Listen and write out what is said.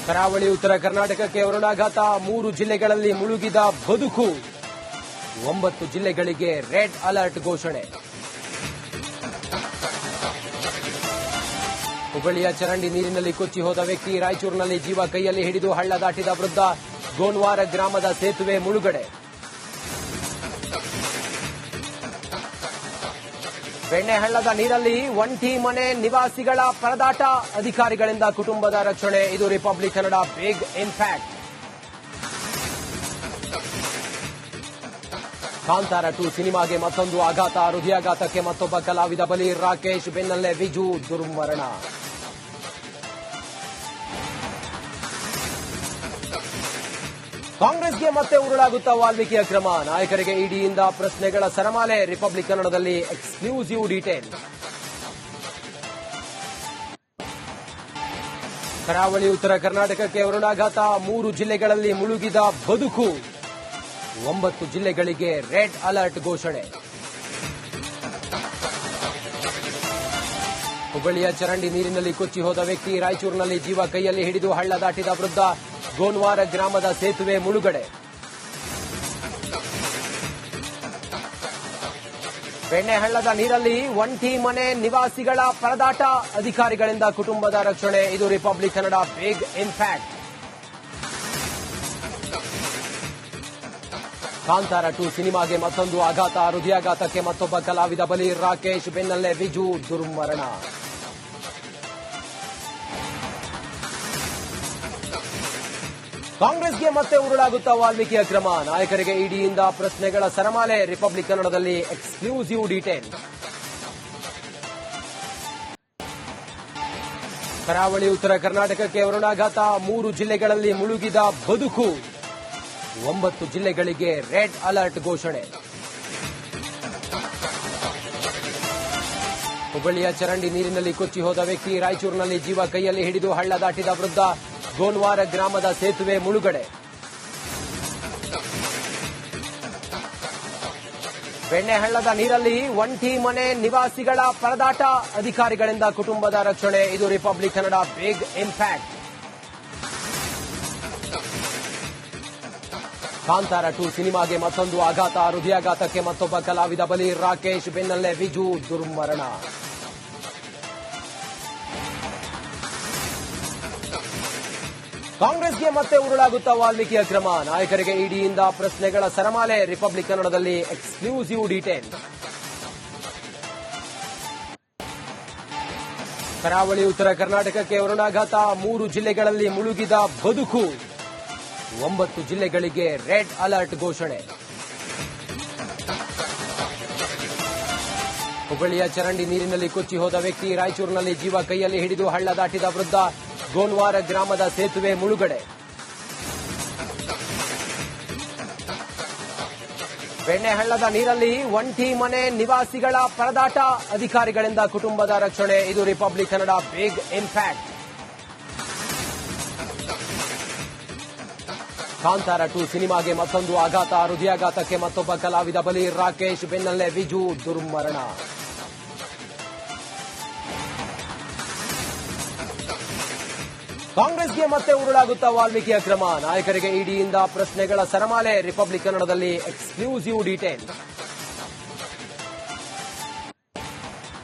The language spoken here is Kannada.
ಕರಾವಳಿ ಉತ್ತರ ಕರ್ನಾಟಕಕ್ಕೆ ವರುಣಾಘಾತ 3 ಜಿಲ್ಲೆಗಳಲ್ಲಿ ಮುಳುಗಿದ ಬದುಕು 9 ಜಿಲ್ಲೆಗಳಿಗೆ ರೆಡ್ ಅಲರ್ಟ್ ಘೋಷಣೆ. ಹುಬ್ಬಳ್ಳಿಯ ಚರಂಡಿ ನೀರಿನಲ್ಲಿ ಕೊಚ್ಚಿ ಹೋದ ವ್ಯಕ್ತಿ, ರಾಯಚೂರಿನಲ್ಲಿ ಜೀವ ಕೈಯಲ್ಲಿ ಹಿಡಿದು ಹಳ್ಳ ದಾಟಿದ ವೃದ್ಧ, ಗೋನ್ವಾರ ಗ್ರಾಮದ ಸೇತುವೆ ಮುಳುಗಡೆ. ಬೆಣ್ಣೆಹಳ್ಳದ ನೀರಲ್ಲಿ ಒಂಟಿ ಮನೆ ನಿವಾಸಿಗಳ ಪರದಾಟ, ಅಧಿಕಾರಿಗಳಿಂದ ಕುಟುಂಬದ ರಕ್ಷಣೆ. ಇದು republic Kannada big impact. Kantara 2 ಸಿನಿಮಾಗೆ ಮತ್ತೊಂದು ಆಘಾತ, ಹೃದಯಾಘಾತಕ್ಕೆ ಮತ್ತೊಬ್ಬ ಕಲಾವಿದ ಬಲಿ, ರಾಕೇಶ್ ಬೆನ್ನಲ್ಲೇ ವಿಜು ದುರ್ಮರಣ. ಕಾಂಗ್ರೆಸ್ಗೆ ಮತ್ತೆ ಉರುಳಾಗುತ್ತಾ ವಾಲ್ಮೀಕಿ ಅಕ್ರಮ, ನಾಯಕರಿಗೆ ಇಡಿಯಿಂದ ಪ್ರಶ್ನೆಗಳ ಸರಮಾಲೆ. ರಿಪಬ್ಲಿಕ್ ಕನ್ನಡದಲ್ಲಿ ಎಕ್ಸ್ಕ್ಲೂಸಿವ್ ಡೀಟೇಲ್. ಕರಾವಳಿ ಉತ್ತರ ಕರ್ನಾಟಕಕ್ಕೆ ವರುಣಾಘಾತ, 3 ಜಿಲ್ಲೆಗಳಲ್ಲಿ ಮುಳುಗಿದ ಬದುಕು 9 ಜಿಲ್ಲೆಗಳಿಗೆ ರೆಡ್ ಅಲರ್ಟ್ ಘೋಷಣೆ. ಹುಬ್ಬಳ್ಳಿಯ ಚರಂಡಿ ನೀರಿನಲ್ಲಿ ಕೊಚ್ಚಿ ಹೋದ ವ್ಯಕ್ತಿ, ರಾಯಚೂರಿನಲ್ಲಿ ಜೀವ ಕೈಯಲ್ಲಿ ಹಿಡಿದು ಹಳ್ಳ ದಾಟಿದ ವೃದ್ಧ, ಗೋನ್ವಾರ ಗ್ರಾಮದ ಸೇತುವೆ ಮುಳುಗಡೆ. ಬೆಣ್ಣೆಹಳ್ಳದ ನೀರಲ್ಲಿ ಒಂಟಿ ಮನೆ ನಿವಾಸಿಗಳ ಪರದಾಟ, ಅಧಿಕಾರಿಗಳಿಂದ ಕುಟುಂಬದ ರಕ್ಷಣೆ. ಇದು republic Kannada big impact. Kantara 2 ಸಿನಿಮಾಗೆ ಮತ್ತೊಂದು ಆಘಾತ, ಹೃದಯಾಘಾತಕ್ಕೆ ಮತ್ತೊಬ್ಬ ಕಲಾವಿದ ಬಲಿ, ರಾಕೇಶ್ ಬೆನ್ನಲ್ಲೇ ವಿಜು ದುರ್ಮರಣ. ಕಾಂಗ್ರೆಸ್ಗೆ ಮತ್ತೆ ಉರುಳಾಗುತ್ತಾ ವಾಲ್ಮೀಕಿ ಅಕ್ರಮ, ನಾಯಕರಿಗೆ ಇಡಿಯಿಂದ ಪ್ರಶ್ನೆಗಳ ಸರಮಾಲೆ. ರಿಪಬ್ಲಿಕ್ ಕನ್ನಡದಲ್ಲಿ ಎಕ್ಸ್ಕ್ಲೂಸಿವ್ ಡೀಟೇಲ್. ಕರಾವಳಿ ಉತ್ತರ ಕರ್ನಾಟಕಕ್ಕೆ ವರುಣಾಘಾತ, 3 ಜಿಲ್ಲೆಗಳಲ್ಲಿ ಮುಳುಗಿದ ಬದುಕು 9 ಜಿಲ್ಲೆಗಳಿಗೆ ರೆಡ್ ಅಲರ್ಟ್ ಘೋಷಣೆ. ಹುಬ್ಬಳ್ಳಿಯ ಚರಂಡಿ ನೀರಿನಲ್ಲಿ ಕೊಚ್ಚಿ ಹೋದ ವ್ಯಕ್ತಿ, ರಾಯಚೂರಿನಲ್ಲಿ ಜೀವ ಕೈಯಲ್ಲಿ ಹಿಡಿದು ಹಳ್ಳ ದಾಟಿದ ವೃದ್ಧ, ಗೋನ್ವಾರ ಗ್ರಾಮದ ಸೇತುವೆ ಮುಳುಗಡೆ. ಬೆಣ್ಣೆಹಳ್ಳದ ನೀರಲ್ಲಿ ಒಂಟಿ ಮನೆ ನಿವಾಸಿಗಳ ಪರದಾಟ, ಅಧಿಕಾರಿಗಳಿಂದ ಕುಟುಂಬದ ರಕ್ಷಣೆ. ಇದು republic Kannada big impact. Kantara 2 ಸಿನಿಮಾಗೆ ಮತ್ತೊಂದು ಆಘಾತ, ಹೃದಯಾಘಾತಕ್ಕೆ ಮತ್ತೊಬ್ಬ ಕಲಾವಿದ ಬಲಿ, ರಾಕೇಶ್ ಬೆನ್ನಲ್ಲೇ ವಿಜು ದುರ್ಮರಣ. ಕಾಂಗ್ರೆಸ್ಗೆ ಮತ್ತೆ ಉರುಳಾಗುತ್ತಾ ವಾಲ್ಮೀಕಿ ಅಕ್ರಮ, ನಾಯಕರಿಗೆ ಇಡಿಯಿಂದ ಪ್ರಶ್ನೆಗಳ ಸರಮಾಲೆ. ರಿಪಬ್ಲಿಕ್ ಕನ್ನಡದಲ್ಲಿ ಎಕ್ಸ್ಕ್ಲೂಸಿವ್ ಡೀಟೇಲ್. ಕರಾವಳಿ ಉತ್ತರ ಕರ್ನಾಟಕಕ್ಕೆ ವರುಣಾಘಾತ, 3 ಜಿಲ್ಲೆಗಳಲ್ಲಿ ಮುಳುಗಿದ ಬದುಕು 9 ಜಿಲ್ಲೆಗಳಿಗೆ ರೆಡ್ ಅಲರ್ಟ್ ಘೋಷಣೆ. ಹುಬ್ಬಳ್ಳಿಯ ಚರಂಡಿ ನೀರಿನಲ್ಲಿ ಕೊಚ್ಚಿ ಹೋದ ವ್ಯಕ್ತಿ, ರಾಯಚೂರಿನಲ್ಲಿ ಜೀವ ಕೈಯಲ್ಲಿ ಹಿಡಿದು ಹಳ್ಳ ದಾಟಿದ ವೃದ್ಧ, ಗೋನ್ವಾರ ಗ್ರಾಮದ ಸೇತುವೆ ಮುಳುಗಡೆ. ಬೆಣ್ಣೆಹಳ್ಳದ ನೀರಲ್ಲಿ ಒಂಟಿ ಮನೆ ನಿವಾಸಿಗಳ ಪರದಾಟ, ಅಧಿಕಾರಿಗಳಿಂದ ಕುಟುಂಬದ ರಕ್ಷಣೆ. ಇದು republic Kannada big impact. Kantara 2 ಸಿನಿಮಾಗೆ ಮತ್ತೊಂದು ಆಘಾತ, ಹೃದಯಾಘಾತಕ್ಕೆ ಮತ್ತೊಬ್ಬ ಕಲಾವಿದ ಬಲಿ, ರಾಕೇಶ್ ಬೆನ್ನಲ್ಲೇ ವಿಜು ದುರ್ಮರಣ. ಕಾಂಗ್ರೆಸ್ಗೆ ಮತ್ತೆ ಉರುಳಾಗುತ್ತಾ ವಾಲ್ಮೀಕಿ ಅಕ್ರಮ, ನಾಯಕರಿಗೆ ಇಡಿಯಿಂದ ಪ್ರಶ್ನೆಗಳ ಸರಮಾಲೆ. ರಿಪಬ್ಲಿಕ್ ಕನ್ನಡದಲ್ಲಿ ಎಕ್ಸ್ಕ್ಲೂಸಿವ್ ಡೀಟೇಲ್.